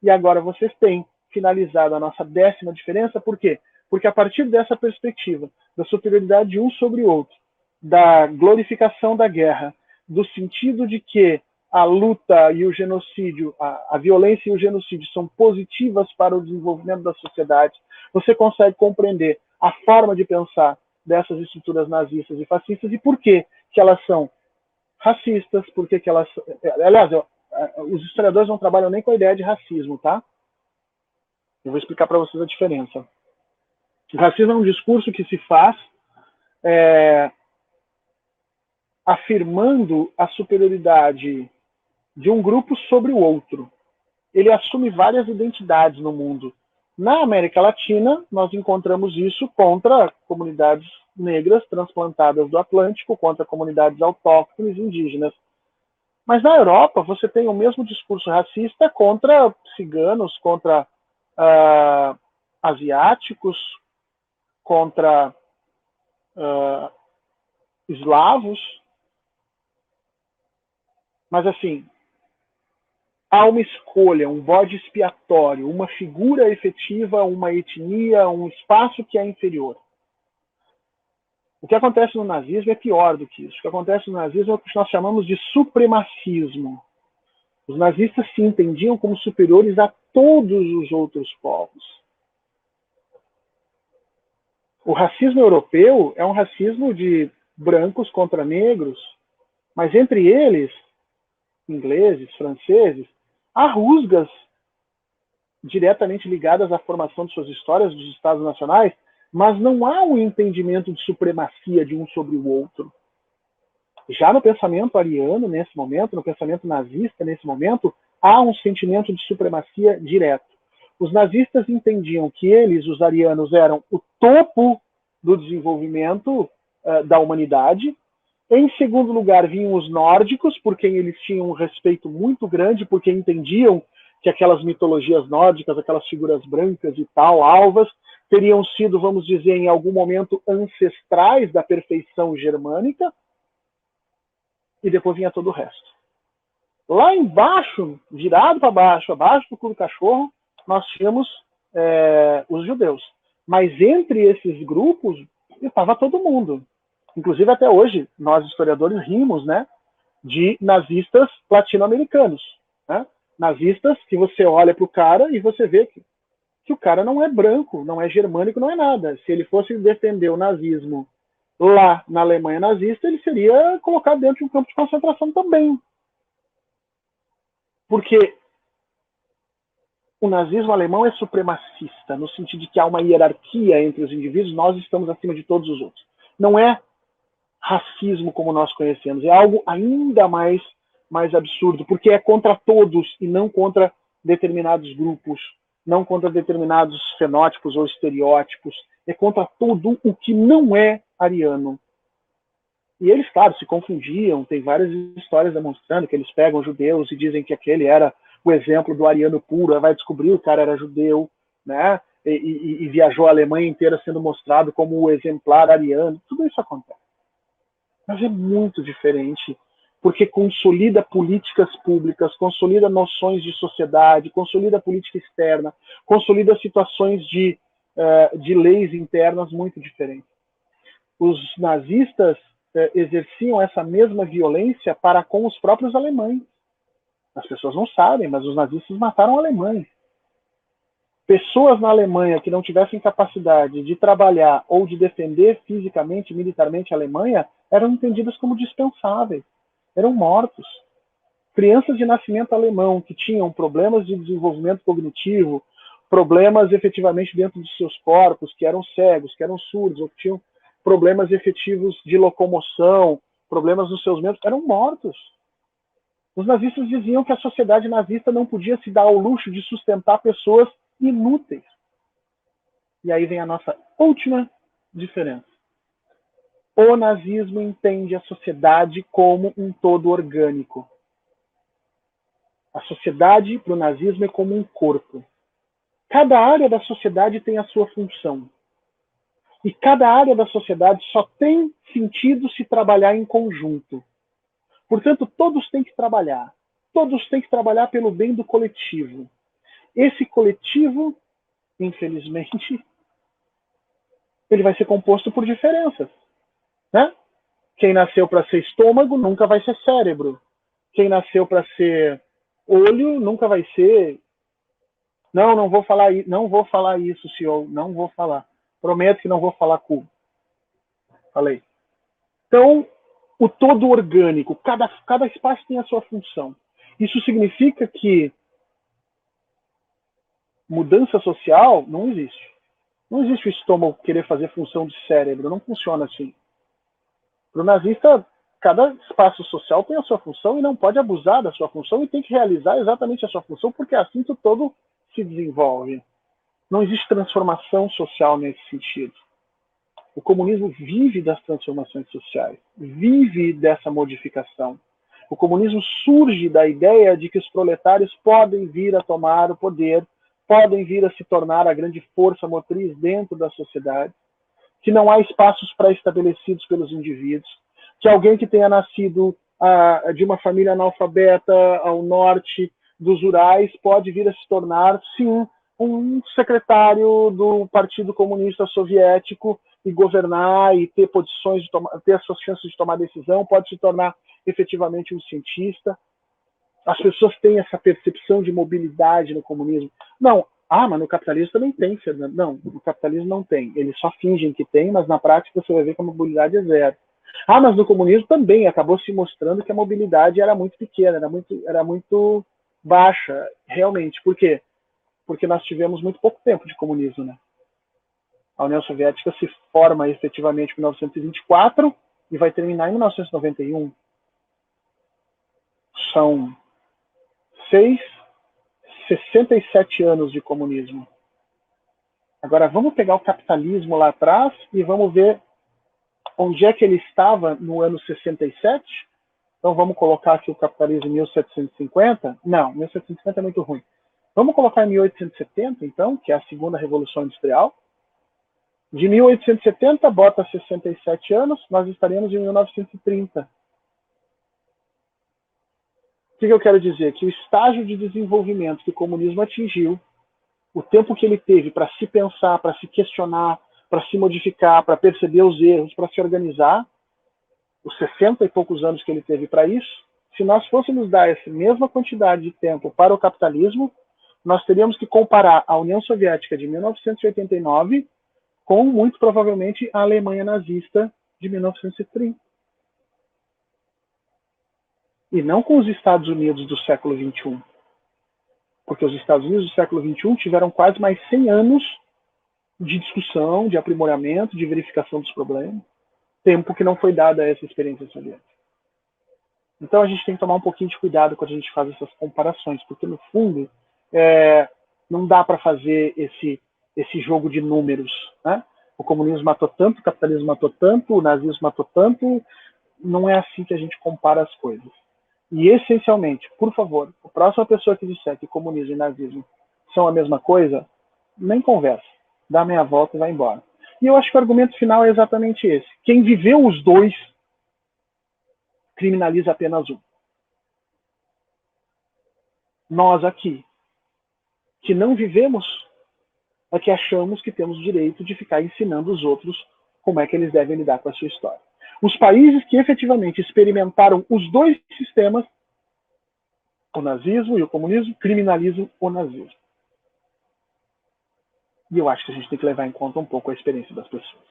E agora vocês têm finalizado a nossa 10ª diferença. Por quê? Porque a partir dessa perspectiva, da superioridade de um sobre o outro, da glorificação da guerra, do sentido de que a luta e o genocídio, a violência e o genocídio são positivas para o desenvolvimento da sociedade, você consegue compreender a forma de pensar dessas estruturas nazistas e fascistas e por que elas são racistas, por que elas... Aliás, os historiadores não trabalham nem com a ideia de racismo, tá? Eu vou explicar para vocês a diferença. O racismo é um discurso que se faz afirmando a superioridade de um grupo sobre o outro. Ele assume várias identidades no mundo. Na América Latina, nós encontramos isso contra comunidades negras transplantadas do Atlântico, contra comunidades autóctones indígenas. Mas na Europa, você tem o mesmo discurso racista contra ciganos, contra asiáticos, contra eslavos. Mas, assim, há uma escolha, um bode expiatório, uma figura efetiva, uma etnia, um espaço que é inferior. O que acontece no nazismo é pior do que isso. O que acontece no nazismo é o que nós chamamos de supremacismo. Os nazistas se entendiam como superiores a todos os outros povos. O racismo europeu é um racismo de brancos contra negros, mas entre eles, ingleses, franceses, há rusgas diretamente ligadas à formação de suas histórias dos Estados nacionais, mas não há um entendimento de supremacia de um sobre o outro. Já no pensamento ariano, nesse momento, no pensamento nazista, nesse momento, há um sentimento de supremacia direto. Os nazistas entendiam que eles, os arianos, eram o topo do desenvolvimento da humanidade. Em segundo lugar, vinham os nórdicos, por quem eles tinham um respeito muito grande, porque entendiam que aquelas mitologias nórdicas, aquelas figuras brancas e tal, alvas, teriam sido, vamos dizer, em algum momento ancestrais da perfeição germânica, e depois vinha todo o resto. Lá embaixo, virado para baixo, abaixo do cu do cachorro, nós tínhamos os judeus. Mas entre esses grupos, estava todo mundo. Inclusive, até hoje, nós historiadores rimos, né, de nazistas latino-americanos. Né? Nazistas que você olha para o cara e você vê que o cara não é branco, não é germânico, não é nada. Se ele fosse defender o nazismo lá na Alemanha nazista, ele seria colocado dentro de um campo de concentração também. Porque o nazismo alemão é supremacista, no sentido de que há uma hierarquia entre os indivíduos, nós estamos acima de todos os outros. Não é racismo como nós conhecemos, é algo ainda mais absurdo, porque é contra todos e não contra determinados grupos, não contra determinados fenótipos ou estereótipos, é contra tudo o que não é ariano. E eles, claro, se confundiam, tem várias histórias demonstrando que eles pegam judeus e dizem que aquele era o exemplo do ariano puro, vai descobrir que o cara era judeu, né? E viajou a Alemanha inteira sendo mostrado como o exemplar ariano. Tudo isso acontece. Mas é muito diferente, porque consolida políticas públicas, consolida noções de sociedade, consolida política externa, consolida situações de leis internas muito diferentes. Os nazistas exerciam essa mesma violência para com os próprios alemães. As pessoas não sabem, mas os nazistas mataram alemães. Pessoas na Alemanha que não tivessem capacidade de trabalhar ou de defender fisicamente, militarmente a Alemanha, eram entendidas como dispensáveis, eram mortos. Crianças de nascimento alemão que tinham problemas de desenvolvimento cognitivo, problemas efetivamente dentro de seus corpos, que eram cegos, que eram surdos, ou que tinham problemas efetivos de locomoção, problemas nos seus membros, eram mortos. Os nazistas diziam que a sociedade nazista não podia se dar ao luxo de sustentar pessoas inúteis. E aí vem a nossa última diferença. O nazismo entende a sociedade como um todo orgânico. A sociedade, para o nazismo, é como um corpo. Cada área da sociedade tem a sua função. E cada área da sociedade só tem sentido se trabalhar em conjunto. Portanto, todos têm que trabalhar. Todos têm que trabalhar pelo bem do coletivo. esse coletivo, infelizmente, ele vai ser composto por diferenças, né? Quem nasceu para ser estômago nunca vai ser cérebro. Quem nasceu para ser olho nunca vai ser. Não, não vou falar isso, senhor. Não vou falar. Prometo que não vou falar cu. Falei. Então, o todo orgânico, cada espaço tem a sua função. Isso significa que mudança social não existe. Não existe o estômago querer fazer função de cérebro. Não funciona assim. Para o nazista, cada espaço social tem a sua função e não pode abusar da sua função e tem que realizar exatamente a sua função, porque é assim que o todo se desenvolve. Não existe transformação social nesse sentido. O comunismo vive das transformações sociais, vive dessa modificação. O comunismo surge da ideia de que os proletários podem vir a tomar o poder, podem vir a se tornar a grande força motriz dentro da sociedade, que não há espaços pré-estabelecidos pelos indivíduos, que alguém que tenha nascido de uma família analfabeta ao norte dos Urais pode vir a se tornar, sim, um secretário do Partido Comunista Soviético e governar e ter posições, ter as suas chances de tomar decisão, pode se tornar efetivamente um cientista. As pessoas têm essa percepção de mobilidade no comunismo. Não, mas no capitalismo também tem, Fernando. Não, no capitalismo não tem. Eles só fingem que tem, mas na prática você vai ver que a mobilidade é zero. Mas no comunismo também acabou se mostrando que a mobilidade era muito pequena, era muito baixa, realmente. Por quê? Porque nós tivemos muito pouco tempo de comunismo, né? A União Soviética se forma efetivamente em 1924 e vai terminar em 1991. São 67 anos de comunismo. Agora vamos pegar o capitalismo lá atrás e vamos ver onde é que ele estava no ano 67. Então vamos colocar aqui o capitalismo em 1750. Não, 1750 é muito ruim. Vamos colocar em 1870, então, que é a segunda Revolução Industrial. De 1870, bota 67 anos, nós estaremos em 1930. O que eu quero dizer? Que o estágio de desenvolvimento que o comunismo atingiu, o tempo que ele teve para se pensar, para se questionar, para se modificar, para perceber os erros, para se organizar, os 60 e poucos anos que ele teve para isso, se nós fôssemos dar essa mesma quantidade de tempo para o capitalismo, nós teríamos que comparar a União Soviética de 1989 com, muito provavelmente, a Alemanha nazista de 1930. E não com os Estados Unidos do século XXI. Porque os Estados Unidos do século XXI tiveram quase mais 100 anos de discussão, de aprimoramento, de verificação dos problemas. Tempo que não foi dado a essa experiência soviética. Então a gente tem que tomar um pouquinho de cuidado quando a gente faz essas comparações, porque no fundo não dá para fazer esse jogo de números. Né? O comunismo matou tanto, o capitalismo matou tanto, o nazismo matou tanto. Não é assim que a gente compara as coisas. E essencialmente, por favor, a próxima pessoa que disser que comunismo e nazismo são a mesma coisa, nem conversa. Dá meia volta e vai embora. E eu acho que o argumento final é exatamente esse. Quem viveu os dois criminaliza apenas um. Nós aqui, que não vivemos, é que achamos que temos o direito de ficar ensinando os outros como é que eles devem lidar com a sua história. Os países que efetivamente experimentaram os dois sistemas, o nazismo e o comunismo, criminalizam o nazismo. E eu acho que a gente tem que levar em conta um pouco a experiência das pessoas.